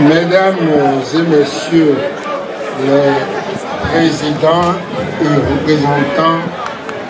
Mesdames et Messieurs les présidents et représentants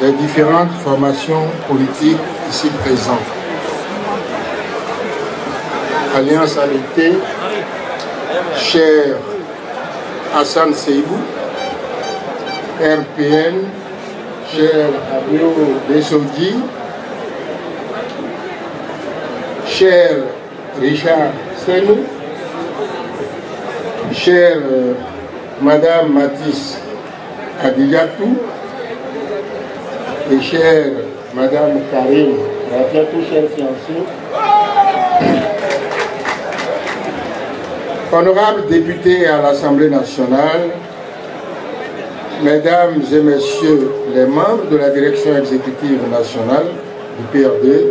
des différentes formations politiques ici présentes, Alliance Amitié, cher Hassan Seibou, RPN, cher Abio Dessoudi, cher Richard Senou, chère Madame Mathis Adigatou et chère Madame Karim Rafiatou, chère fiancée, honorables députés à l'Assemblée nationale, Mesdames et Messieurs les membres de la direction exécutive nationale du PRD,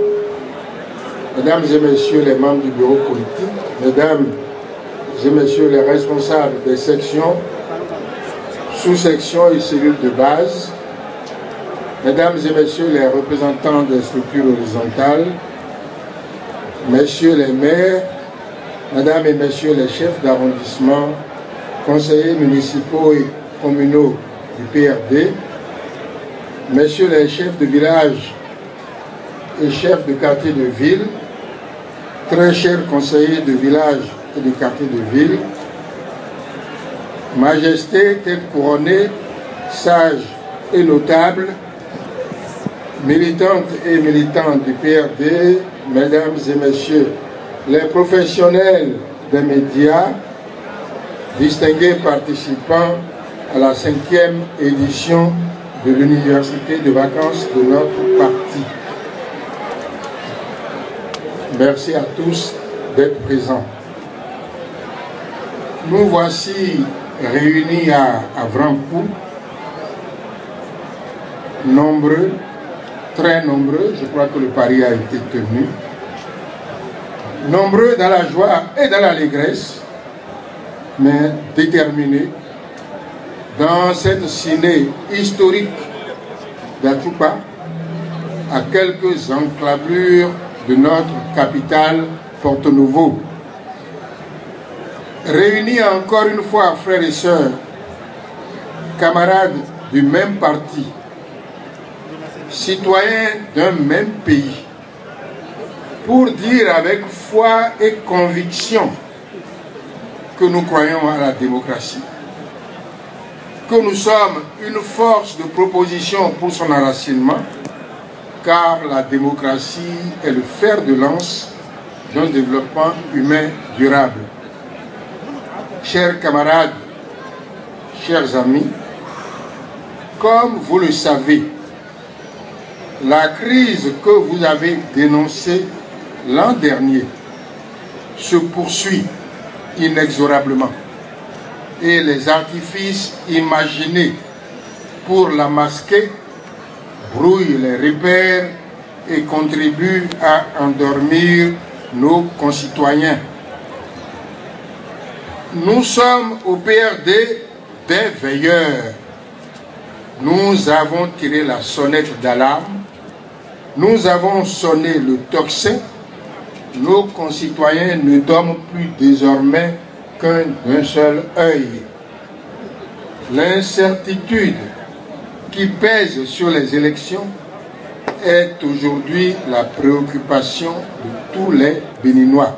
Mesdames et Messieurs les membres du bureau politique, Mesdames et Messieurs les responsables des sections, sous-sections et cellules de base, Mesdames et Messieurs les représentants des structures horizontales, Messieurs les maires, Mesdames et Messieurs les chefs d'arrondissement, conseillers municipaux et communaux du PRD, Messieurs les chefs de village et chefs de quartier de ville, très chers conseillers de village et du quartier de ville, Majesté, tête couronnée, sages et notables, militantes et militants du PRD, Mesdames et Messieurs les professionnels des médias, distingués participants à la 5e édition de l'université de vacances de notre parti. Merci à tous d'être présents. Nous voici réunis à Vrancou, nombreux, très nombreux, je crois que le pari a été tenu, nombreux dans la joie et dans l'allégresse, mais déterminés dans cette ciné historique d'Achupa, à quelques enclavures de notre capitale Porto-Novo. Réunis encore une fois, frères et sœurs, camarades du même parti, citoyens d'un même pays, pour dire avec foi et conviction que nous croyons à la démocratie, que nous sommes une force de proposition pour son enracinement, car la démocratie est le fer de lance d'un développement humain durable. Chers camarades, chers amis, comme vous le savez, la crise que vous avez dénoncée l'an dernier se poursuit inexorablement et les artifices imaginés pour la masquer brouillent les repères et contribuent à endormir nos concitoyens. Nous sommes au PRD des veilleurs. Nous avons tiré la sonnette d'alarme. Nous avons sonné le tocsin. Nos concitoyens ne dorment plus désormais d'un seul œil. L'incertitude qui pèse sur les élections est aujourd'hui la préoccupation de tous les Béninois.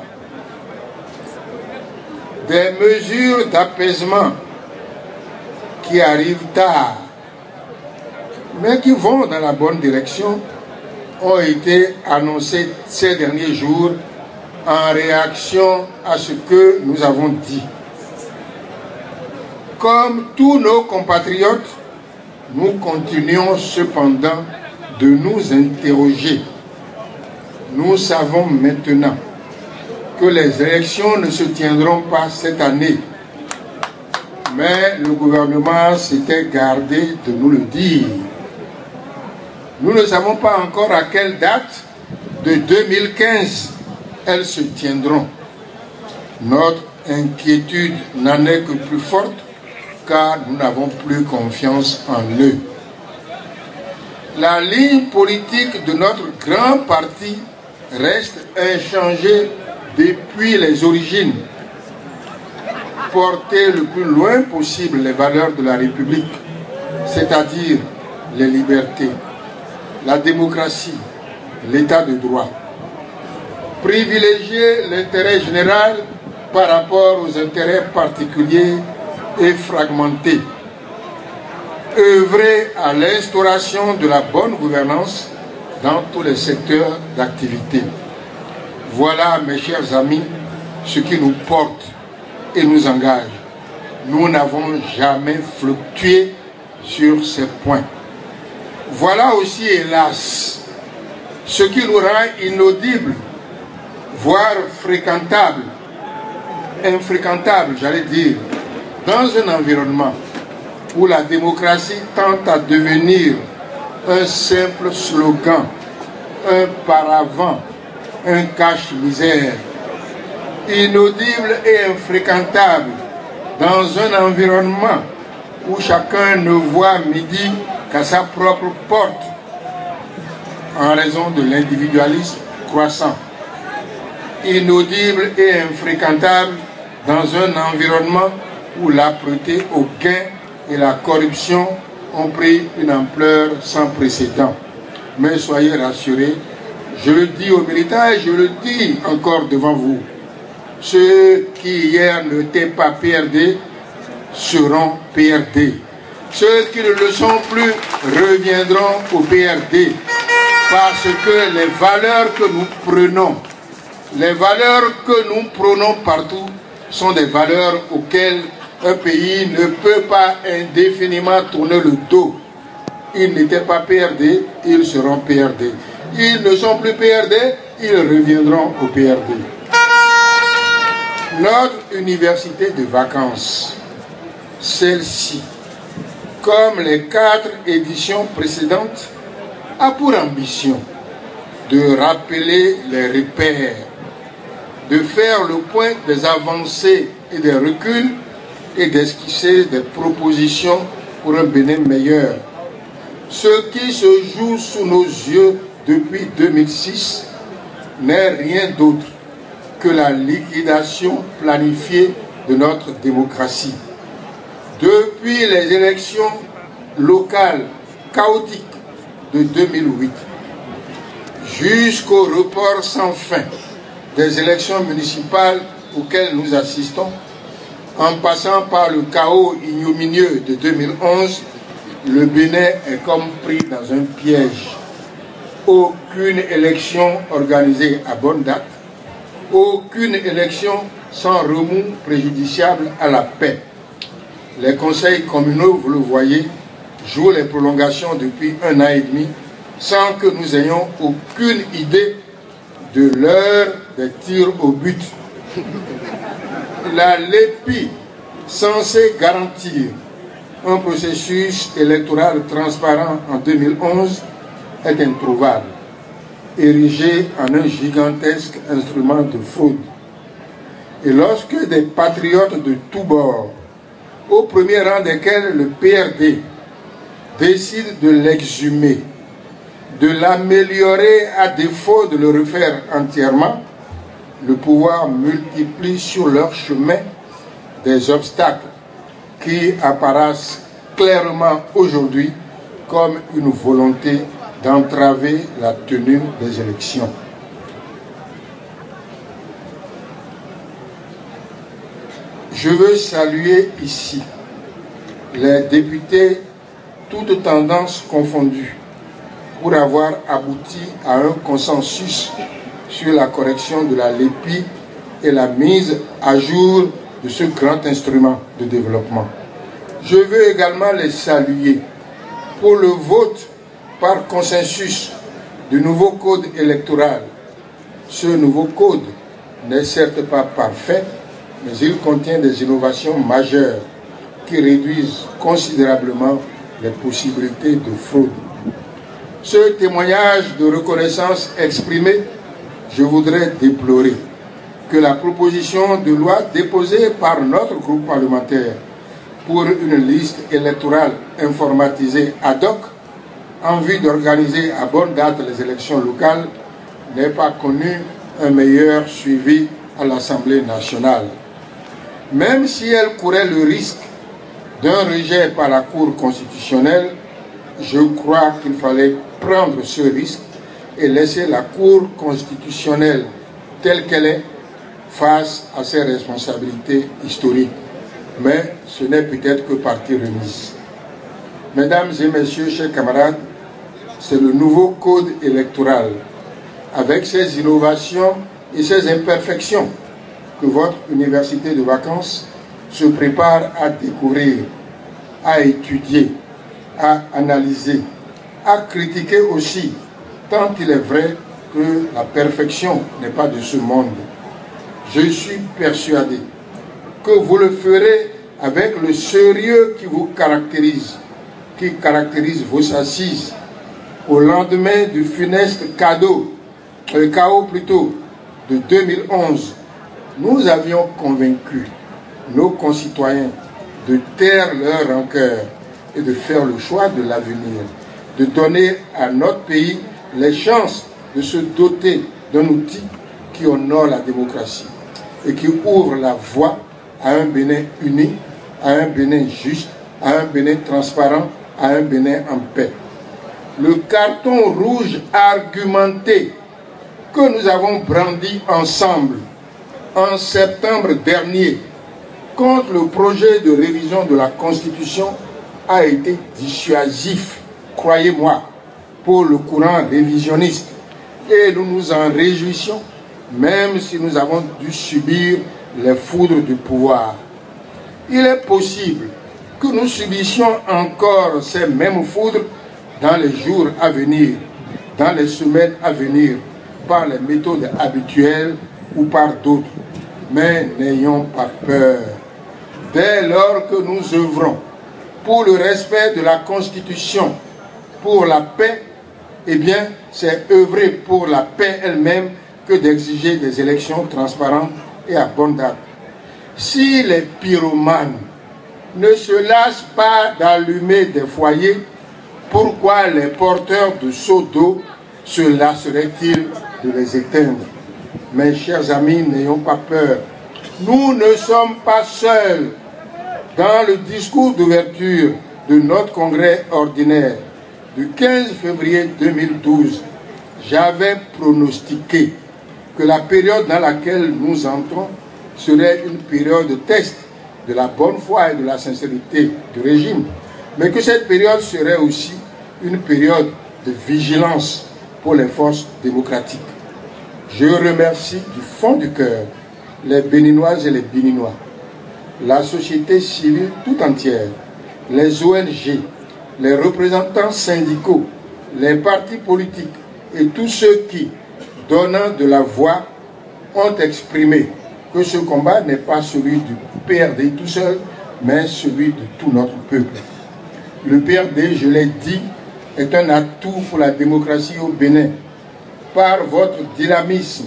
Des mesures d'apaisement qui arrivent tard, mais qui vont dans la bonne direction, ont été annoncées ces derniers jours en réaction à ce que nous avons dit. Comme tous nos compatriotes, nous continuons cependant de nous interroger. Nous savons maintenant que les élections ne se tiendront pas cette année. Mais le gouvernement s'était gardé de nous le dire. Nous ne savons pas encore à quelle date de 2015 elles se tiendront. Notre inquiétude n'en est que plus forte car nous n'avons plus confiance en eux. La ligne politique de notre grand parti reste inchangée depuis les origines. porter le plus loin possible les valeurs de la République, c'est-à-dire les libertés, la démocratie, l'état de droit. Privilégier l'intérêt général par rapport aux intérêts particuliers et fragmentés. Œuvrer à l'instauration de la bonne gouvernance dans tous les secteurs d'activité. Voilà, mes chers amis, ce qui nous porte et nous engage. Nous n'avons jamais fluctué sur ces points. Voilà aussi, hélas, ce qui nous rend inaudibles, voire infréquentables, j'allais dire, dans un environnement où la démocratie tente à devenir un simple slogan, un paravent, un cache-misère, inaudible et infréquentable dans un environnement où chacun ne voit midi qu'à sa propre porte en raison de l'individualisme croissant. Inaudible et infréquentable dans un environnement où l'âpreté au gain et la corruption ont pris une ampleur sans précédent. Mais soyez rassurés, je le dis aux militants et je le dis encore devant vous, ceux qui hier n'étaient pas PRD seront PRD. Ceux qui ne le sont plus reviendront au PRD parce que les valeurs que nous prenons partout sont des valeurs auxquelles un pays ne peut pas indéfiniment tourner le dos. Ils n'étaient pas PRD, ils seront PRD. Ils ne sont plus PRD, ils reviendront au PRD. Notre université de vacances, celle-ci, comme les 4 éditions précédentes, a pour ambition de rappeler les repères, de faire le point des avancées et des reculs et d'esquisser des propositions pour un Bénin meilleur. Ce qui se joue sous nos yeux depuis 2006 n'est rien d'autre que la liquidation planifiée de notre démocratie. Depuis les élections locales chaotiques de 2008 jusqu'au report sans fin des élections municipales auxquelles nous assistons, en passant par le chaos ignominieux de 2011, le Bénin est comme pris dans un piège. Aucune élection organisée à bonne date, aucune élection sans remous préjudiciable à la paix. Les conseils communaux, vous le voyez, jouent les prolongations depuis 1 an et demi sans que nous ayons aucune idée de l'heure des tirs au but. La LEPI, censée garantir un processus électoral transparent en 2011, est introuvable, érigé en un gigantesque instrument de fraude. Et lorsque des patriotes de tous bords, au premier rang desquels le PRD, décident de l'exhumer, de l'améliorer à défaut de le refaire entièrement, le pouvoir multiplie sur leur chemin des obstacles qui apparaissent clairement aujourd'hui comme une volonté d'entraver la tenue des élections. Je veux saluer ici les députés, toutes tendances confondues, pour avoir abouti à un consensus sur la correction de la LEPI et la mise à jour de ce grand instrument de développement. Je veux également les saluer pour le vote par consensus du nouveau code électoral. Ce nouveau code n'est certes pas parfait, mais il contient des innovations majeures qui réduisent considérablement les possibilités de fraude. Ce témoignage de reconnaissance exprimé, je voudrais déplorer que la proposition de loi déposée par notre groupe parlementaire pour une liste électorale informatisée ad hoc en vue d'organiser à bonne date les élections locales n'ait pas connu un meilleur suivi à l'Assemblée nationale. Même si elle courait le risque d'un rejet par la Cour constitutionnelle, je crois qu'il fallait prendre ce risque et laisser la Cour constitutionnelle telle qu'elle est face à ses responsabilités historiques. Mais ce n'est peut-être que partie remise. Mesdames et messieurs, chers camarades, c'est le nouveau code électoral, avec ses innovations et ses imperfections, que votre université de vacances se prépare à découvrir, à étudier, à analyser, à critiquer aussi, tant il est vrai que la perfection n'est pas de ce monde. Je suis persuadé que vous le ferez avec le sérieux qui vous caractérise, qui caractérise vos assises, au lendemain du funeste chaos de 2011. Nous avions convaincu nos concitoyens de taire leur rancœur et de faire le choix de l'avenir, de donner à notre pays les chances de se doter d'un outil qui honore la démocratie et qui ouvre la voie à un Bénin uni, à un Bénin juste, à un Bénin transparent, à un Bénin en paix. Le carton rouge argumenté que nous avons brandi ensemble en septembre dernier contre le projet de révision de la Constitution a été dissuasif, croyez-moi, pour le courant révisionniste. Et nous nous en réjouissons, même si nous avons dû subir les foudres du pouvoir. Il est possible que nous subissions encore ces mêmes foudres dans les jours à venir, dans les semaines à venir, par les méthodes habituelles ou par d'autres. Mais n'ayons pas peur. Dès lors que nous œuvrons pour le respect de la Constitution, pour la paix, eh bien, c'est œuvrer pour la paix elle-même que d'exiger des élections transparentes et à bonne date. Si les pyromanes ne se lassent pas d'allumer des foyers, pourquoi les porteurs de seaux d'eau se lasseraient-ils de les éteindre? Mes chers amis, n'ayons pas peur. Nous ne sommes pas seuls. Dans le discours d'ouverture de notre congrès ordinaire du 15 février 2012, j'avais pronostiqué que la période dans laquelle nous entrons serait une période de test de la bonne foi et de la sincérité du régime, mais que cette période serait aussi une période de vigilance pour les forces démocratiques. Je remercie du fond du cœur les Béninoises et les Béninois, la société civile tout entière, les ONG, les représentants syndicaux, les partis politiques et tous ceux qui, donnant de la voix, ont exprimé que ce combat n'est pas celui du PRD tout seul, mais celui de tout notre peuple. Le PRD, je l'ai dit, est un atout pour la démocratie au Bénin. Par votre dynamisme,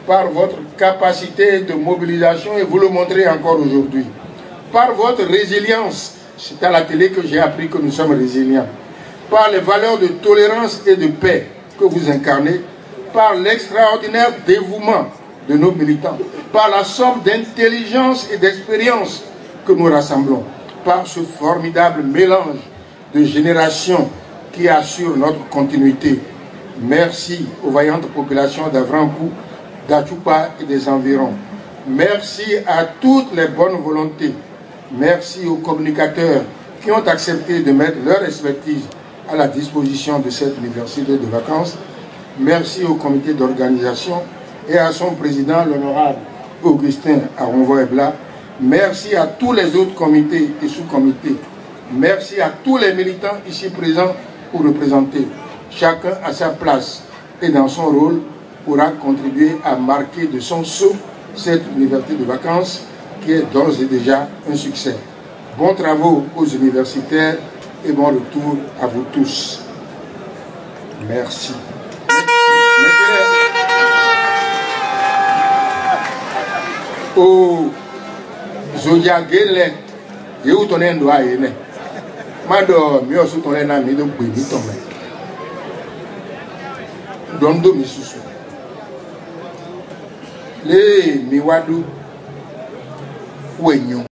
par votre capacité de mobilisation, et vous le montrez encore aujourd'hui, par votre résilience, c'est à la télé que j'ai appris que nous sommes résilients, par les valeurs de tolérance et de paix que vous incarnez, par l'extraordinaire dévouement de nos militants, par la somme d'intelligence et d'expérience que nous rassemblons, par ce formidable mélange de générations qui assure notre continuité. Merci aux vaillantes populations d'Avrancou, d'Achupa et des environs. Merci à toutes les bonnes volontés. Merci aux communicateurs qui ont accepté de mettre leur expertise à la disposition de cette université de vacances. Merci au comité d'organisation et à son président, l'honorable Augustin Aronvo-Ebla. Merci à tous les autres comités et sous-comités. Merci à tous les militants ici présents pour représenter. Chacun à sa place et dans son rôle pourra contribuer à marquer de son sceau cette université de vacances qui est d'ores et déjà un succès. Bons travaux aux universitaires et bon retour à vous tous. Merci. Au Zodiagele, il y a eu ton endroit. Mado, mieux sous ton endroit, mais donc, oui, ton Dondo misusu. Les miwadu Kouignon.